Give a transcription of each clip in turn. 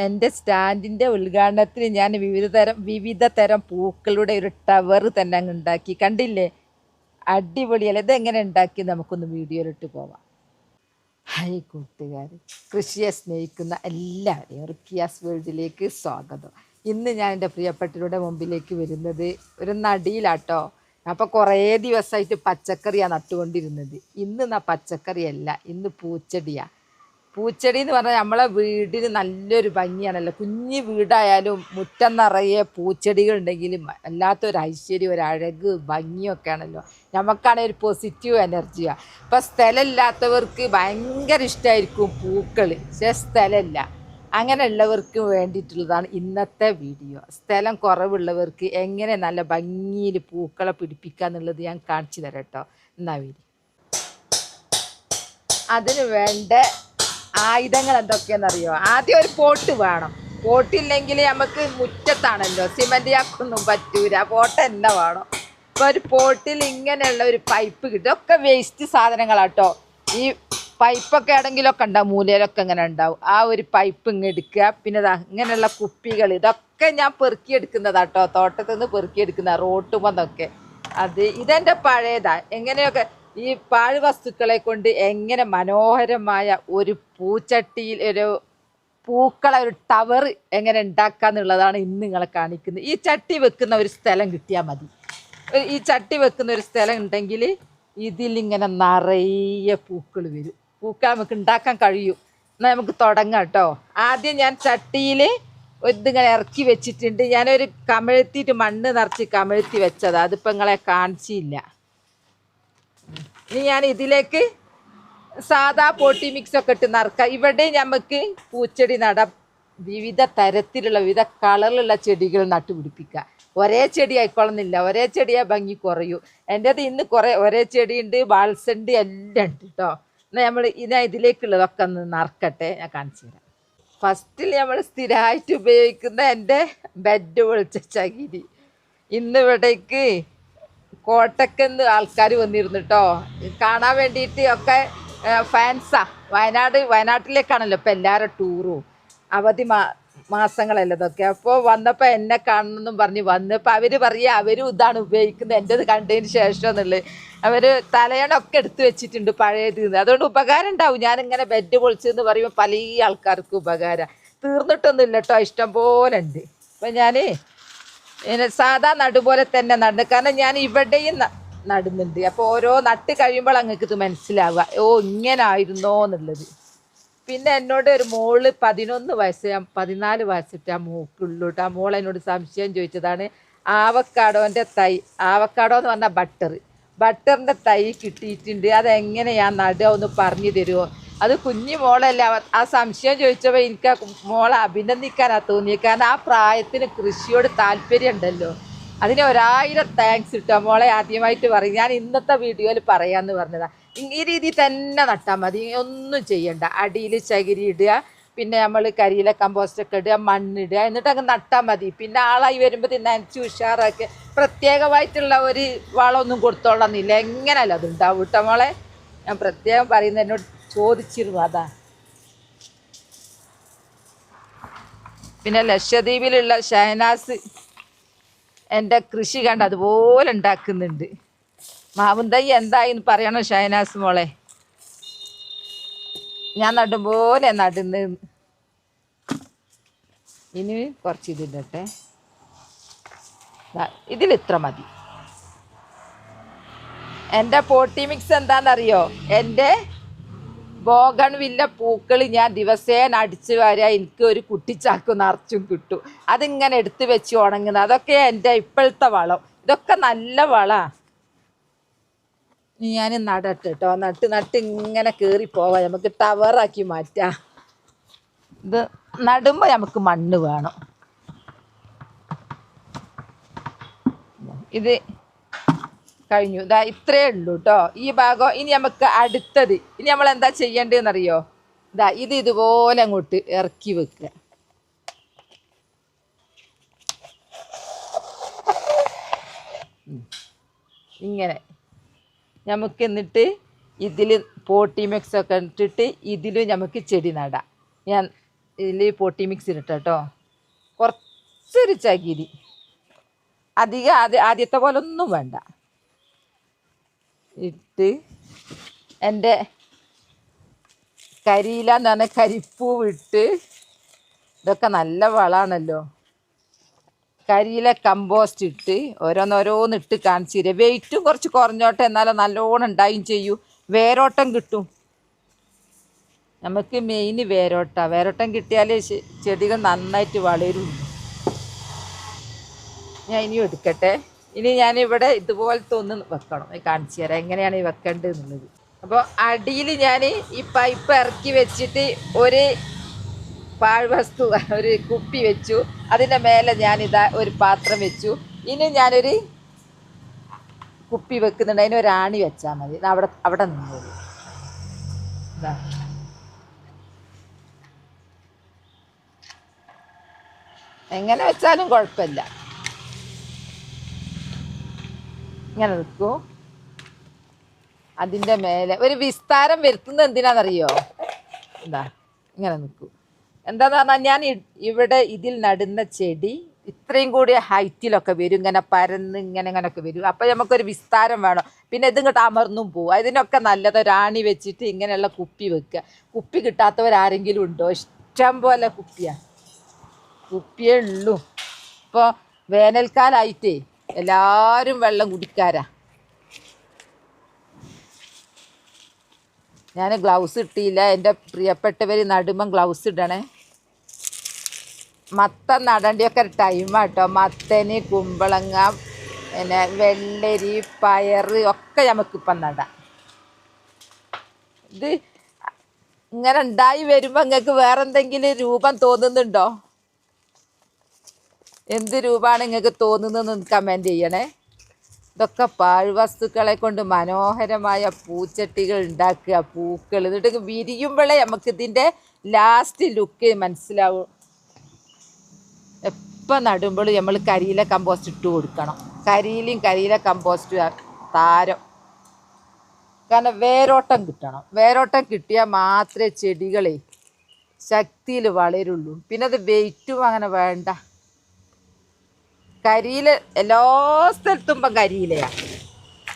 എൻ്റെ സ്റ്റാൻഡിൻ്റെ ഉദ്ഘാടനത്തിന് ഞാൻ വിവിധ തരം പൂക്കളുടെ ഒരു ടവർ തന്നെ അങ്ങ് ഉണ്ടാക്കി. കണ്ടില്ലേ, അടിപൊളിയല്ലേ? ഇതെങ്ങനെ ഉണ്ടാക്കി നമുക്കൊന്ന് വീഡിയോയിലിട്ട് പോവാം. ഹായ് കൂട്ടുകാർ, കൃഷിയെ സ്നേഹിക്കുന്ന എല്ലാവരെയും റുക്കിയാസ് വേൾഡിലേക്ക് സ്വാഗതം. ഇന്ന് ഞാൻ എൻ്റെ പ്രിയപ്പെട്ടവരുടെ മുമ്പിലേക്ക് വരുന്നത് ഒരു നടിയിലാട്ടോ. അപ്പോൾ കുറേ ദിവസമായിട്ട് പച്ചക്കറിയാണ് നട്ടുകൊണ്ടിരുന്നത്. ഇന്ന് പച്ചക്കറിയല്ല, ഇന്ന് പൂച്ചെടിയാണ്. പൂച്ചെടി എന്ന് പറഞ്ഞാൽ നമ്മളെ വീടിന് നല്ലൊരു ഭംഗിയാണല്ലോ. കുഞ്ഞു വീടായാലും മുറ്റം നിറയെ പൂച്ചെടികൾ ഉണ്ടെങ്കിലും വല്ലാത്തൊരു ഐശ്വര്യം, ഒരു അഴക്, ഭംഗിയൊക്കെ ആണല്ലോ. നമുക്കാണെങ്കിൽ ഒരു പോസിറ്റീവ് എനർജിയാണ്. ഇപ്പം സ്ഥലമില്ലാത്തവർക്ക് ഭയങ്കര ഇഷ്ടമായിരിക്കും പൂക്കൾ, പക്ഷേ സ്ഥലമില്ല. അങ്ങനെയുള്ളവർക്ക് വേണ്ടിയിട്ടുള്ളതാണ് ഇന്നത്തെ വീഡിയോ. സ്ഥലം കുറവുള്ളവർക്ക് എങ്ങനെ നല്ല ഭംഗിയിൽ പൂക്കളെ പിടിപ്പിക്കുക എന്നുള്ളത് ഞാൻ കാണിച്ചു തരാം കേട്ടോ. എന്നാ വീഡിയോ. അതിന് വേണ്ട ആയുധങ്ങൾ എന്തൊക്കെയാണെന്നറിയോ? ആദ്യം ഒരു പോട്ട് വേണം. പോട്ടില്ലെങ്കിൽ നമുക്ക് മുറ്റത്താണല്ലോ, സിമൻറ്റ് ചാക്കൊന്നും പറ്റൂല, പോട്ട് തന്നെ വേണം. അപ്പോൾ ഒരു പോട്ടിൽ ഇങ്ങനെയുള്ള ഒരു പൈപ്പ് കിട്ടും. ഇതൊക്കെ വേസ്റ്റ് സാധനങ്ങളാട്ടോ. ഈ പൈപ്പൊക്കെ ആണെങ്കിലൊക്കെ ഉണ്ടാവും, മൂലയിലൊക്കെ ഇങ്ങനെ ഉണ്ടാവും. ആ ഒരു പൈപ്പ് ഇങ്ങ് എടുക്കുക. പിന്നെ ഇങ്ങനെയുള്ള കുപ്പികൾ, ഇതൊക്കെ ഞാൻ പെറുക്കിയെടുക്കുന്നതാട്ടോ, തോട്ടത്തിൽ നിന്ന് പെറുക്കിയെടുക്കുന്ന റോട്ടുമെന്നൊക്കെ. ഇതെൻ്റെ പഴയതാ. എങ്ങനെയൊക്കെ ഈ പാഴ് വസ്തുക്കളെ കൊണ്ട് എങ്ങനെ മനോഹരമായ ഒരു പൂച്ചട്ടിയിൽ ഒരു പൂക്കളെ ഒരു ടവർ എങ്ങനെ ഉണ്ടാക്കാന്നുള്ളതാണ് ഇന്ന് നിങ്ങളെ കാണിക്കുന്നത്. ഈ ചട്ടി വെക്കുന്ന ഒരു സ്ഥലം കിട്ടിയാൽ മതി. ഈ ചട്ടി വെക്കുന്ന ഒരു സ്ഥലം ഉണ്ടെങ്കിൽ ഇതിലിങ്ങനെ നിറയെ പൂക്കൾ വരും. പൂക്കൾ നമുക്ക് ഉണ്ടാക്കാൻ കഴിയും. എന്നാൽ നമുക്ക് തുടങ്ങാം കേട്ടോ. ആദ്യം ഞാൻ ചട്ടിയിൽ ഇതിങ്ങനെ ഇറക്കി വെച്ചിട്ടുണ്ട്. ഞാനൊരു കമഴ്ത്തിയിട്ട് മണ്ണ് നിറച്ച് കമഴ്ത്തി വെച്ചതാണ്. അതിപ്പോൾ നിങ്ങളെ കാണിച്ചില്ല. ഇനി ഞാൻ ഇതിലേക്ക് സാധാ പോട്ടി മിക്സൊക്കെ ഇട്ട് നിറക്കാം. ഇവിടെ നമുക്ക് പൂച്ചെടി നടാം. വിവിധ തരത്തിലുള്ള വിവിധ കളറിലുള്ള ചെടികൾ നട്ടുപിടിപ്പിക്കുക. ഒരേ ചെടി ആയിക്കോളുന്നില്ല, ഒരേ ചെടിയാൽ ഭംഗി കുറയും. എൻ്റേത് ഇന്ന് ഒരേ ചെടിയുണ്ട്, ബാൾസുണ്ട്, എല്ലാം ഉണ്ട് കേട്ടോ. എന്നാൽ ഇതിലേക്കുള്ളതൊക്കെ ഒന്ന് നിറക്കട്ടെ, ഞാൻ കാണിച്ചു തരാം. ഫസ്റ്റിൽ നമ്മൾ സ്ഥിരമായിട്ട് ഉപയോഗിക്കുന്ന എൻ്റെ ബെഡ് പൊളിച്ച ചകിരി. ഇന്നിവിടേക്ക് കോട്ടക്കന്ന് ആൾക്കാർ വന്നിരുന്നു കേട്ടോ, കാണാൻ വേണ്ടിയിട്ട്. ഒക്കെ ഫാൻസാ. വയനാട്ടിലേക്കാണല്ലോ ഇപ്പം എല്ലാവരും ടൂറും. അവധി മാസങ്ങളല്ലേ ഇതൊക്കെ. അപ്പോൾ വന്നപ്പോൾ എന്നെ കാണണമെന്നും പറഞ്ഞ് വന്നപ്പോൾ അവർ പറയുക അവരും ഇതാണ് ഉപയോഗിക്കുന്നത് എൻ്റെത് കണ്ടതിന് ശേഷം എന്നുള്ളത്. അവർ തലയണൊക്കെ എടുത്ത് വെച്ചിട്ടുണ്ട് പഴയത്. അതുകൊണ്ട് ഉപകാരം ഉണ്ടാവും. ഞാനിങ്ങനെ ബെഡ് പൊളിച്ചെന്ന് പറയുമ്പോൾ പല ആൾക്കാർക്കും ഉപകാരം. തീർന്നിട്ടൊന്നുമില്ല കേട്ടോ, ഇഷ്ടം പോലെ ഉണ്ട്. അപ്പം ഞാൻ സാധാ നടുപോലെ തന്നെ നടന്നു. കാരണം ഞാൻ ഇവിടെയും നടുന്നുണ്ട്. അപ്പോൾ ഓരോ നട്ട് കഴിയുമ്പോൾ അങ്ങക്ക് ഇത് മനസ്സിലാവുക, ഓ ഇങ്ങനായിരുന്നോ എന്നുള്ളത്. പിന്നെ എന്നോട് ഒരു മോള് 11 വയസ്സ്, 14 വയസ്സിട്ട് ആ മോക്കുള്ളൂ കേട്ടോ. ആ മോൾ എന്നോട് സംശയം ചോദിച്ചതാണ്. ആവക്കാടോൻ്റെ തൈ, ആവക്കാടോ എന്ന് പറഞ്ഞാൽ ബട്ടറിൻ്റെ തൈ കിട്ടിയിട്ടുണ്ട്, അതെങ്ങനെയാണ് നടുക ഒന്ന് പറഞ്ഞു തരുമോ? അത് കുഞ്ഞു മോളല്ല. ആ സംശയം ചോദിച്ചപ്പോൾ എനിക്ക് ആ മോളെ അഭിനന്ദിക്കാനാണ് തോന്നിയത്. കാരണം ആ പ്രായത്തിന് കൃഷിയോട് താല്പര്യം ഉണ്ടല്ലോ. അതിന് 1000 താങ്ക്സ് കിട്ടുക മോളെ. ആദ്യമായിട്ട് പറയും, ഞാൻ ഇന്നത്തെ വീഡിയോയിൽ പറയാമെന്ന് പറഞ്ഞതാണ്. ഈ രീതിയിൽ തന്നെ നട്ടാൽ മതി, ഒന്നും ചെയ്യണ്ട. അടിയിൽ ചകിരി ഇടുക, പിന്നെ നമ്മൾ കരിയില കമ്പോസ്റ്റൊക്കെ ഇടുക, മണ്ണിടുക, എന്നിട്ട് അങ്ങ് നട്ടാൽ മതി. പിന്നെ ആളായി വരുമ്പോൾ നനച്ച് ഉഷാറാക്കി പ്രത്യേകമായിട്ടുള്ള ഒരു വളമൊന്നും കൊടുത്തോളന്നില്ല. എങ്ങനെയല്ല അതുണ്ടാവും കേട്ടോ മോളെ. ഞാൻ പ്രത്യേകം പറയുന്നത് എന്നോട് ചോദിച്ചിരുന്നു അതാ. പിന്നെ ലക്ഷദ്വീപിലുള്ള ഷഹനാസ് എൻ്റെ കൃഷി കണ്ട് അതുപോലെ ഉണ്ടാക്കുന്നുണ്ട്. മാവും തൈ എന്തായിന്ന് പറയണോ ഷഹനാസ് മോളെ? ഞാൻ നടുമ്പോലെ നടുന്നു. ഇനി കുറച്ച് ഇതിടട്ടെ. ഇതിലിത്ര മതി. എൻ്റെ പോട്ടി മിക്സ് എന്താണെന്നറിയോ? എൻ്റെ ബോഗൺവില്ല പൂക്കൾ ഞാൻ ദിവസേന അടിച്ചു വരാൻ എനിക്ക് ഒരു കുട്ടിച്ചാക്ക് നിറച്ചും കിട്ടും. അതിങ്ങനെ എടുത്ത് വെച്ച് ഉണങ്ങുന്നത്, അതൊക്കെ എൻ്റെ ഇപ്പോഴത്തെ വളം. ഇതൊക്കെ നല്ല വളമാണ്. ഞാൻ നടട്ടെ കേട്ടോ. നട്ട് ഇങ്ങനെ കയറിപ്പോവാം. നമുക്ക് ടവറാക്കി മാറ്റാം. ഇത് നടുമ്പോൾ നമുക്ക് മണ്ണ് വേണം. ഇത് കഴിഞ്ഞു. ഇത്രയേ ഉള്ളൂ കേട്ടോ ഈ ഭാഗം. ഇനി നമുക്ക് അടുത്തത്, ഇനി നമ്മൾ എന്താ ചെയ്യേണ്ടതെന്നറിയോ? ഇതുപോലെ അങ്ങോട്ട് ഇറക്കി വെക്കുക. ഇങ്ങനെ നമുക്ക് എന്നിട്ട് ഇതിൽ പോട്ടി മിക്സൊക്കെ ഇട്ടിട്ട് ഇതിലും നമുക്ക് ചെടി നടാം. ഞാൻ ഇതിൽ പൊട്ടി മിക്സ് ഇട്ടോ, കുറച്ചൊരു ചകിരി, അധികം ആദ്യത്തെ പോലെ ഒന്നും വേണ്ട, ഇട്ട് എൻ്റെ കരിയില എന്ന് പറഞ്ഞാൽ കരിപ്പൂവ് ഇട്ട്, ഇതൊക്കെ നല്ല വളമാണല്ലോ. കരിയില കമ്പോസ്റ്റ് ഇട്ട് ഓരോന്നോരോന്നിട്ട് കാണിച്ചു തരിക. വെയിറ്റും കുറച്ച് കുറഞ്ഞോട്ടെ, എന്നാലും നല്ലോണം ഉണ്ടായും ചെയ്യൂ, വേരോട്ടം കിട്ടും. നമുക്ക് മെയിൻ വേരോട്ടം കിട്ടിയാലേ ചെടികൾ നന്നായിട്ട് വളരും. ഞാൻ ഇനിയും എടുക്കട്ടെ. ഇനി ഞാനിവിടെ ഇതുപോലത്തെ ഒന്ന് വെക്കണം, കാണിച്ചു തരാം എങ്ങനെയാണ് ഈ വെക്കേണ്ടത് എന്നുള്ളത്. അപ്പോൾ അടിയിൽ ഞാൻ ഈ പൈപ്പ് ഇറക്കി വെച്ചിട്ട് ഒരു പാഴ്വസ്തു, ഒരു കുപ്പി വെച്ചു, അതിൻ്റെ മേലെ ഞാനിതാ ഒരു പാത്രം വെച്ചു. ഇനി ഞാനൊരു കുപ്പി വെക്കുന്നുണ്ട്, അതിനൊരാണി വെച്ചാൽ മതി. അവിടെ നിന്നോളൂ. ഇതാ എങ്ങനെ വെച്ചാലും കുഴപ്പമില്ല, ഇങ്ങനെ നിൽക്കൂ. അതിൻ്റെ മേലെ ഒരു വിസ്താരം വരുത്തുന്നത് എന്തിനാണെന്നറിയോ? എന്താ ഇങ്ങനെ നിൽക്കൂ. എന്താന്ന് പറഞ്ഞാൽ ഞാൻ ഇവിടെ ഇതിൽ നടുന്ന ചെടി ഇത്രയും കൂടി ഹൈറ്റിലൊക്കെ വരും, ഇങ്ങനെ പരന്ന് ഇങ്ങനെയൊക്കെ വരും. അപ്പം നമുക്കൊരു വിസ്താരം വേണം. പിന്നെ ഇതിങ്ങോട്ട് അമർന്നും പോവും. അതിനൊക്കെ നല്ലത് ഒരാണി വെച്ചിട്ട് ഇങ്ങനെയുള്ള കുപ്പി വെക്കുക. കുപ്പി കിട്ടാത്തവരാരെങ്കിലും ഉണ്ടോ? ഇഷ്ടം പോലെ കുപ്പിയേ ഉള്ളൂ. ഇപ്പോൾ വേനൽക്കാലമായിട്ടേ എല്ലാവരും വെള്ളം കുടിക്കാരാ. ഞാൻ ഗ്ലൗസ് ഇട്ടില്ല. എൻ്റെ പ്രിയപ്പെട്ടവർ നടുമ്പം ഗ്ലൗസ് ഇടണേ. മത്തൻ നടേണ്ടിയൊക്കെ ഒരു ടൈമാട്ടോ. മത്തന്, കുമ്പളങ്ങ, പിന്നെ വെള്ളരി, പയർ ഒക്കെ നമുക്കിപ്പം നടാം. ഇത് ഇങ്ങനെ ഉണ്ടായി വരുമ്പോൾ നിങ്ങൾക്ക് വേറെ എന്തെങ്കിലും രൂപം തോന്നുന്നുണ്ടോ? എന്ത് രൂപമാണ് നിങ്ങൾക്ക് തോന്നുന്നതെന്ന് കമൻറ്റ് ചെയ്യണേ. ഇതൊക്കെ പാഴ്വസ്തുക്കളെ കൊണ്ട് മനോഹരമായ പൂച്ചട്ടികൾ ഉണ്ടാക്കുക, പൂക്കൾ. എന്നിട്ട് വിരിയുമ്പോഴേ നമുക്കിതിൻ്റെ ലാസ്റ്റ് ലുക്ക് മനസ്സിലാവും. എപ്പോൾ നടുമ്പോഴും നമ്മൾ കരിയില കമ്പോസ്റ്റ് ഇട്ട് കൊടുക്കണം. കരിയില കമ്പോസ്റ്റ് താരം. കാരണം വേരോട്ടം കിട്ടണം. വേരോട്ടം കിട്ടിയാൽ മാത്രമേ ചെടികളെ ശക്തിയിൽ വളരുള്ളൂ. പിന്നെ അത് വെയിറ്റും അങ്ങനെ വേണ്ട. കരിയില എല്ലാ സ്ഥലത്തും ഇപ്പം കരിയിലയാണ്.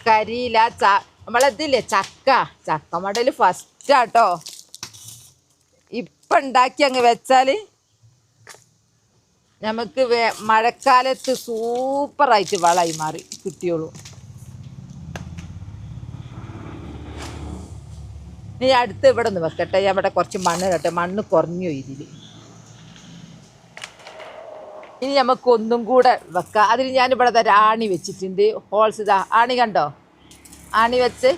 കരിയില നമ്മളതില്ലേ ചക്ക മടൽ ഫസ്റ്റാട്ടോ. ഇപ്പം ഉണ്ടാക്കി അങ്ങ് വെച്ചാൽ നമുക്ക് മഴക്കാലത്ത് സൂപ്പറായിട്ട് വളമായി മാറി കിട്ടിയോളൂ. ഇനി അടുത്ത് ഇവിടെ നിന്ന് വെക്കട്ടെ. ഞാൻ ഇവിടെ കുറച്ച് മണ്ണ് കേട്ടെ, മണ്ണ് കുറഞ്ഞു ഇതിൽ. ഇനി നമുക്ക് ഒന്നും കൂടെ വെക്കാം. അതിന് ഞാനിവിടെ ആണി വെച്ചിട്ടുണ്ട്. ഹോൾസ് ഇതാ ആണി കണ്ടോ? ആണി വെച്ച്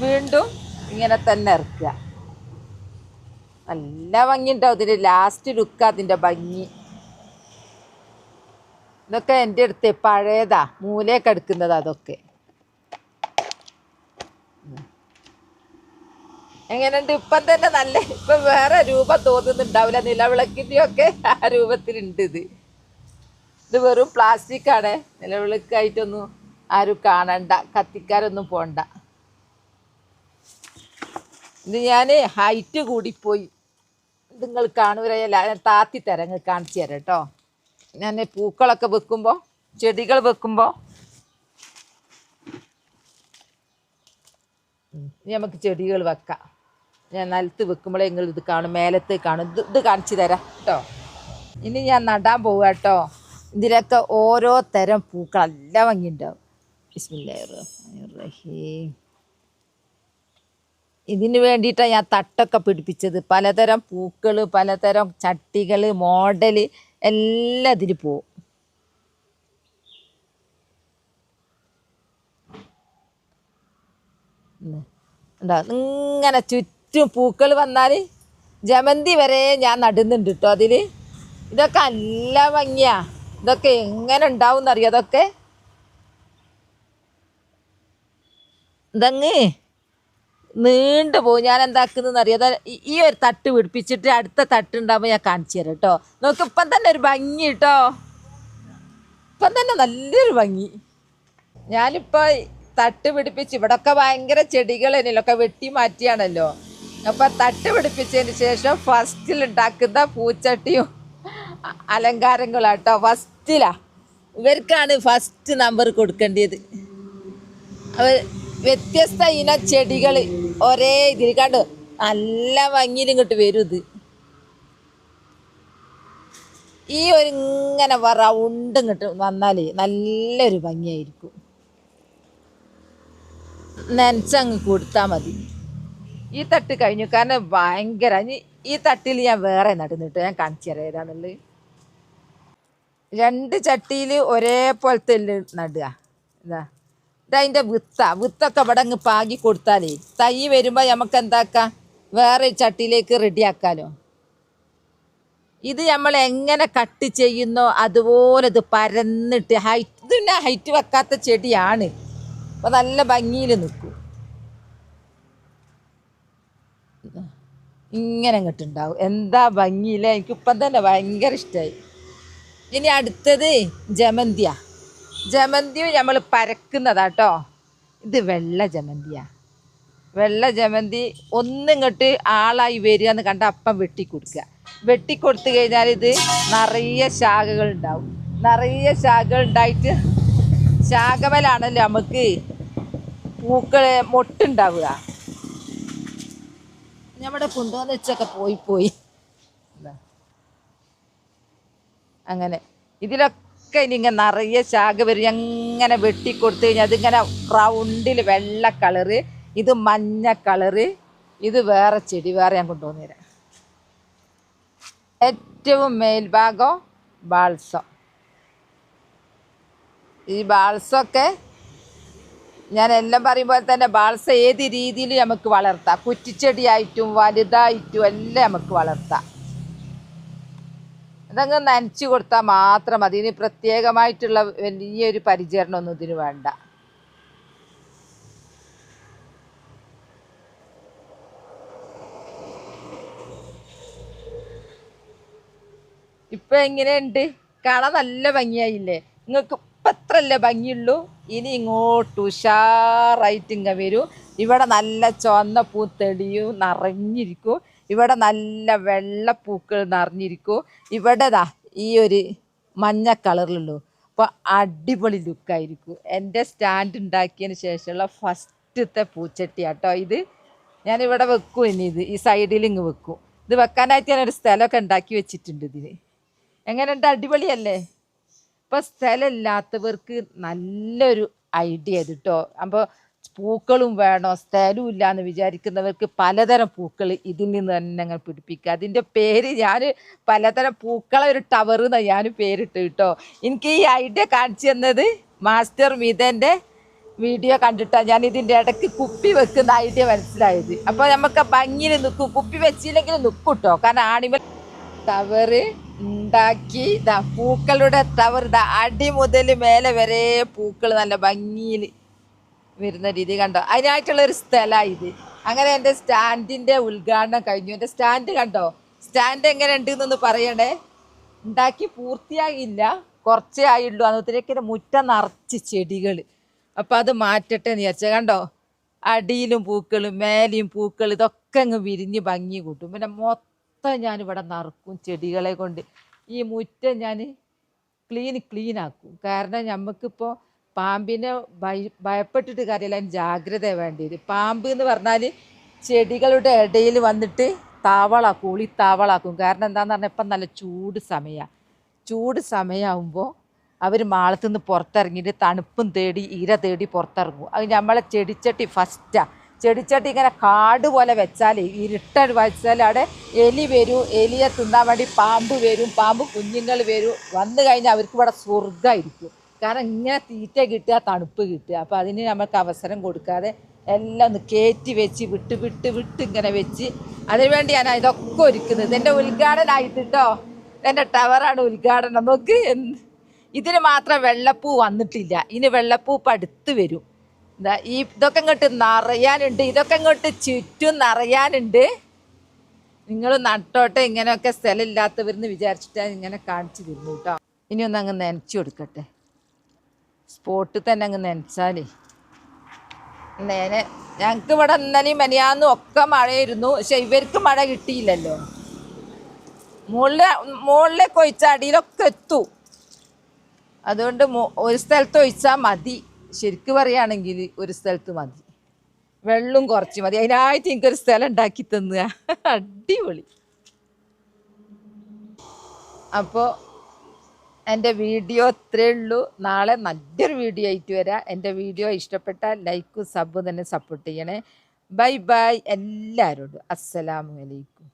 വീണ്ടും ഇങ്ങനെ തന്നെ ഇറക്കുക. നല്ല ഭംഗി ഉണ്ടാവും ഇതിൻ്റെ ലാസ്റ്റ് ലുക്ക്. അതിൻ്റെ ഭംഗി ഇതൊക്കെ എൻ്റെ അടുത്ത് പഴയതാ, മൂലയൊക്കെ എടുക്കുന്നതാ. അതൊക്കെ എങ്ങനെയുണ്ട്? ഇപ്പം തന്നെ നല്ല, ഇപ്പം വേറെ രൂപം തോന്നുന്നുണ്ടാവില്ല. നിലവിളക്കിൻ്റെയൊക്കെ ആ രൂപത്തിലുണ്ട്. ഇത് വെറും പ്ലാസ്റ്റിക്കാണ്. നിലവിളക്കായിട്ടൊന്നും ആരും കാണണ്ട, കത്തിക്കാരൊന്നും പോണ്ട. ഇത് ഞാൻ ഹൈറ്റ് കൂടിപ്പോയി, നിങ്ങൾ കാണൂരല്ല. ഞാൻ താത്തി തരാം, നിങ്ങൾ കാണിച്ചു തരാം കേട്ടോ. ഞാൻ പൂക്കളൊക്കെ വെക്കുമ്പോൾ, ചെടികൾ വെക്കുമ്പോൾ നമുക്ക് ചെടികൾ വെക്കാം. ഞാൻ നിലത്ത് വെക്കുമ്പോഴേ നിങ്ങൾ ഇത് കാണും, മേലത്ത് കാണും. ഇത് കാണിച്ചു തരാം കേട്ടോ. ഇനി ഞാൻ നടാൻ പോവുക കേട്ടോ. ഇതിലൊക്കെ ഓരോ തരം പൂക്കൾ നല്ല ഭംഗിയുണ്ടാവും. ബിസ്മില്ലാഹിർ-റഹ്മാനിർ-റഹീം. ഇതിന് വേണ്ടിയിട്ടാണ് ഞാൻ തട്ടൊക്കെ പിടിപ്പിച്ചത്. പലതരം പൂക്കൾ, പലതരം ചട്ടികൾ, മോഡൽ എല്ലാം ഇതിൽ പോവും. എന്താ ഇങ്ങനെ ചുറ്റും പൂക്കൾ വന്നാൽ ജമന്തി വരെ ഞാൻ നടുന്നുണ്ട് കേട്ടോ അതിൽ. ഇതൊക്കെ നല്ല ഭംഗിയാ. ഇതൊക്കെ എങ്ങനെ ഉണ്ടാവും എന്നറിയാം. അതൊക്കെ ഇതങ്ങ് നീണ്ടു പോകും. ഞാൻ എന്താക്കുന്നതെന്ന് അറിയാം. ഈ ഒരു തട്ട് പിടിപ്പിച്ചിട്ട് അടുത്ത തട്ടുണ്ടാകുമ്പോൾ ഞാൻ കാണിച്ചു തരാം കേട്ടോ. നോക്ക്, ഇപ്പം തന്നെ ഒരു ഭംഗി കേട്ടോ. ഇപ്പം തന്നെ നല്ലൊരു ഭംഗി. ഞാനിപ്പോൾ തട്ട് പിടിപ്പിച്ച് ഇവിടെയൊക്കെ ഭയങ്കര ചെടികൾ തന്നെയല്ലോ, ഒക്കെ വെട്ടി മാറ്റിയാണല്ലോ. അപ്പൊ തട്ട് പിടിപ്പിച്ചതിന് ശേഷം ഫസ്റ്റിൽ ഉണ്ടാക്കുന്ന പൂച്ചട്ടിയും അലങ്കാരങ്ങളാട്ടോ. ഫസ്റ്റിലാ ഇവർക്കാണ് ഫസ്റ്റ് നമ്പർ കൊടുക്കേണ്ടത്. അവർ വ്യത്യസ്ത ഇന ചെടികൾ ഒരേ ഇതിൽ കണ്ടു നല്ല ഭംഗിയിൽ ഇങ്ങോട്ട് വരും. ഇത് ഈ ഒരു ഇങ്ങനെ റൗണ്ട് ഇങ്ങോട്ട് വന്നാൽ നല്ലൊരു ഭംഗിയായിരിക്കും. നനച്ചങ്ങ് കൊടുത്താൽ മതി. ഈ തട്ട് കഴിഞ്ഞു. കാരണം ഭയങ്കര ഈ തട്ടിൽ ഞാൻ വേറെ നടുന്നിട്ട് ഞാൻ കാണിച്ചു തരാം ഏതാന്നുള്ളത്. 2 ചട്ടിയിൽ ഒരേപോലത്തെ നടുക. ഇതതിൻ്റെ വിത്തൊക്കെ ഇവിടെ അങ്ങ് പാകി കൊടുത്താലേ തൈ വരുമ്പോൾ നമുക്ക് എന്താക്കാം, വേറെ ചട്ടിയിലേക്ക് റെഡിയാക്കാലോ. ഇത് നമ്മൾ എങ്ങനെ കട്ട് ചെയ്യുന്നോ അതുപോലെ ഇത് പരന്നിട്ട് ഇതിൻ്റെ ഹൈറ്റ് വെക്കാത്ത ചെടിയാണ്. അപ്പോൾ നല്ല ഭംഗിയിൽ നിൽക്കും. ഇങ്ങനെ ഇങ്ങോട്ടുണ്ടാവും. എന്താ ഭംഗിയില്ല. എനിക്കിപ്പം തന്നെ ഭയങ്കര ഇഷ്ടമായി. ഇനി അടുത്തത് ജമന്തിയും നമ്മൾ പരക്കുന്നതാട്ടോ. ഇത് വെള്ള ജമന്തി ഒന്നിങ്ങോട്ട് ആളായി വരിക എന്ന് കണ്ട അപ്പം വെട്ടിക്കൊടുത്ത് കഴിഞ്ഞാൽ ഇത് നിറയെ ശാഖകൾ ഉണ്ടാവും. ഉണ്ടായിട്ട് ശാഖമലാണല്ലോ നമുക്ക് മൊട്ടുണ്ടാവുക. നമ്മുടെ കൊണ്ടുവന്ന് വെച്ചൊക്കെ പോയി അങ്ങനെ. ഇതിലൊക്കെ ഇനി ഇങ്ങനെ നിറയെ ശാഖ വരും. എങ്ങനെ വെട്ടിക്കൊടുത്തു കഴിഞ്ഞാൽ അതിങ്ങനെ റൗണ്ടിൽ വെള്ള കളറ്, ഇത് മഞ്ഞ കളറ്, ഇത് വേറെ ചെടി വേറെ ഞാൻ കൊണ്ടുവന്നു തരാം. ഏറ്റവും മേൽഭാഗം ബാൾസം. ഈ ബാൾസമൊക്കെ ഞാൻ എല്ലാം പറയുമ്പോൾ തന്നെ ബാൾസ ഏത് രീതിയിൽ നമുക്ക് വളർത്താം. കുറ്റിച്ചെടിയായിട്ടും വലുതായിട്ടും എല്ലാം നമുക്ക് വളർത്താം. അതങ്ങ് നനച്ചു കൊടുത്താൽ മാത്രം മതി. ഇതിന് പ്രത്യേകമായിട്ടുള്ള വലിയൊരു പരിചരണമൊന്നും ഇതിന് വേണ്ട. ഇപ്പം എങ്ങനെയുണ്ട്? കാണാൻ നല്ല ഭംഗിയായില്ലേ? നിങ്ങൾക്ക് ഇപ്പം അത്രയല്ലേ ഭംഗിയുള്ളൂ. ഇനി ഇങ്ങോട്ട് ഉഷാറായിട്ട് ഇങ്ങനെ വരും. ഇവിടെ നല്ല ചുവന്ന പൂ തെളിയും നിറഞ്ഞിരിക്കും. ഇവിടെ നല്ല വെള്ളപ്പൂക്കൾ നിറഞ്ഞിരിക്കും. ഇവിടെ ഈ ഒരു മഞ്ഞ കളറിലുള്ളൂ. അപ്പോൾ അടിപൊളി ലുക്കായിരിക്കും. എൻ്റെ സ്റ്റാൻഡ് ഉണ്ടാക്കിയതിന് ശേഷമുള്ള ഫസ്റ്റത്തെ പൂച്ചട്ടിയാട്ടോ ഇത്. ഞാനിവിടെ വെക്കും. ഇനി ഈ സൈഡിൽ ഇങ്ങ് വെക്കും. ഇത് വെക്കാനായിട്ട് ഞാനൊരു സ്ഥലമൊക്കെ ഉണ്ടാക്കി വെച്ചിട്ടുണ്ട്. ഇതിന് എങ്ങനെയുണ്ട്? അടിപൊളിയല്ലേ? ഇപ്പോൾ സ്ഥലമില്ലാത്തവർക്ക് നല്ലൊരു ഐഡിയ ഇത് കേട്ടോ. അപ്പോൾ പൂക്കളും വേണോ, സ്ഥലവും ഇല്ല എന്ന് വിചാരിക്കുന്നവർക്ക് പലതരം പൂക്കൾ ഇതിൽ നിന്ന് തന്നെ ഞങ്ങൾ പിടിപ്പിക്കുക. അതിൻ്റെ പേര് ഞാൻ പലതരം പൂക്കളെ ഒരു ടവർ എന്നാണ് ഞാൻ പേരിട്ട് കേട്ടോ. എനിക്ക് ഈ ഐഡിയ കാണിച്ചു തന്നത് മാസ്റ്റർ മിതൻ്റെ വീഡിയോ കണ്ടിട്ടാണ് ഞാൻ ഇതിൻ്റെ ഇടയ്ക്ക് കുപ്പി വെക്കുന്ന ഐഡിയ മനസ്സിലായത്. അപ്പോൾ നമുക്ക് ഭംഗിയിൽ നിൽക്കും. കുപ്പി വെച്ചില്ലെങ്കിൽ നിൽക്കും കേട്ടോ. കാരണം ആണിമൽ ടവർ ഉണ്ടാക്കി പൂക്കളുടെ ടവർ അടി മുതൽ മേലെ വരെ പൂക്കൾ നല്ല ഭംഗിയിൽ വരുന്ന രീതി കണ്ടോ. അതിനായിട്ടുള്ളൊരു സ്ഥലമാണ് ഇത്. അങ്ങനെ എൻ്റെ സ്റ്റാൻഡിൻ്റെ ഉദ്ഘാടനം കഴിഞ്ഞു. എൻ്റെ സ്റ്റാൻഡ് കണ്ടോ? സ്റ്റാൻഡ് എങ്ങനെ ഉണ്ടെന്നൊന്ന് പറയണേ. ഉണ്ടാക്കി പൂർത്തിയാകില്ല, കുറച്ചേ ആയുള്ളൂ. അന്നത്തേക്ക് മുറ്റം നിറച്ച് ചെടികൾ. അപ്പം അത് മാറ്റട്ടെ എന്ന് വിചാരിച്ചാൽ കണ്ടോ, അടിയിലും പൂക്കൾ മേലെയും പൂക്കൾ ഇതൊക്കെ അങ്ങ് വിരിഞ്ഞ് ഭംഗി കൂട്ടും. പിന്നെ മൊത്തം ഞാനിവിടെ നിറക്കും ചെടികളെ കൊണ്ട്. ഈ മുറ്റം ഞാൻ ക്ലീൻ ആക്കും. കാരണം നമുക്കിപ്പോൾ പാമ്പിനെ ഭയപ്പെട്ടിട്ട് കാര്യമില്ല, അതിന് ജാഗ്രത വേണ്ടിയത്. പാമ്പ് എന്ന് പറഞ്ഞാൽ ചെടികളുടെ ഇടയിൽ വന്നിട്ട് താവളാക്കും. കാരണം എന്താണെന്ന് പറഞ്ഞാൽ ഇപ്പം നല്ല ചൂട് സമയമാകുമ്പോൾ അവർ മാളത്തുനിന്ന് പുറത്തിറങ്ങിയിട്ട് തണുപ്പും തേടി ഇര തേടി പുറത്തിറങ്ങും. അത് നമ്മളെ ചെടിച്ചട്ടി ഫസ്റ്റാണ്. ചെടിച്ചട്ടി ഇങ്ങനെ കാട് പോലെ വെച്ചാൽ ഇരുട്ട് വെച്ചാൽ അവിടെ എലി വരും. എലിയെ തിന്നാൻ വേണ്ടി പാമ്പ് വരും. പാമ്പ് കുഞ്ഞുങ്ങൾ വരും. വന്നു കഴിഞ്ഞാൽ അവർക്ക് ഇവിടെ സ്വർഗ്ഗമായിരിക്കും. കാരണം ഇങ്ങനെ തീറ്റ കിട്ടുക, തണുപ്പ് കിട്ടുക. അപ്പോൾ അതിന് നമുക്ക് അവസരം കൊടുക്കാതെ എല്ലാം ഒന്ന് കയറ്റി വെച്ച് വിട്ട് ഇങ്ങനെ വെച്ച് അതിനുവേണ്ടി ഞാൻ ഇതൊക്കെ ഒരുക്കുന്നത്. എൻ്റെ ഉദ്ഘാടനമായിട്ട് കേട്ടോ. എൻ്റെ ടവറാണ് ഉദ്ഘാടനം. നോക്ക്, ഇതിന് മാത്രം വെള്ളപ്പൂ വന്നിട്ടില്ല. ഇനി വെള്ളപ്പൂ ഇപ്പം അടുത്ത് വരും. ഇതൊക്കെ ഇങ്ങോട്ട് നിറയാനുണ്ട്. ഇതൊക്കെ ഇങ്ങോട്ട് ചുറ്റും നിറയാനുണ്ട്. നിങ്ങൾ നട്ടോട്ടെ. ഇങ്ങനെയൊക്കെ സ്ഥലമില്ലാത്തവരെന്ന് വിചാരിച്ചിട്ടാണ് ഇങ്ങനെ കാണിച്ചു തരുന്നു കേട്ടോ. ഇനി ഒന്ന് അങ്ങ് നനച്ചു കൊടുക്കട്ടെ. സ്പോട്ടിൽ തന്നെ അങ്ങ് നനച്ചാലേ നേരെ ഞങ്ങൾക്ക് ഇവിടെ ഇന്നലെയും മെനിയാന്നും ഒക്കെ മഴയായിരുന്നു. പക്ഷെ ഇവർക്ക് മഴ കിട്ടിയില്ലല്ലോ. മുകളിലേക്ക് ഒഴിച്ചാൽ അടിയിലൊക്കെ എത്തും. അതുകൊണ്ട് ഒരു സ്ഥലത്ത് ഒഴിച്ചാൽ മതി. ശരിക്കും പറയുകയാണെങ്കിൽ ഒരു സ്ഥലത്ത് മതി. വെള്ളം കുറച്ച് മതി. അതിനായിട്ട് എനിക്കൊരു സ്ഥലം ഉണ്ടാക്കി തന്നുക. അടിപൊളി. അപ്പോൾ എൻ്റെ വീഡിയോ ഇത്രയേ ഉള്ളൂ. നാളെ നല്ലൊരു വീഡിയോ ആയിട്ട് വരാം. എൻ്റെ വീഡിയോ ഇഷ്ടപ്പെട്ടാൽ ലൈക്കും സബും തന്നെ സപ്പോർട്ട് ചെയ്യണേ. ബൈ ബൈ എല്ലാവരോടും. അസ്സലാമു അലൈക്കും.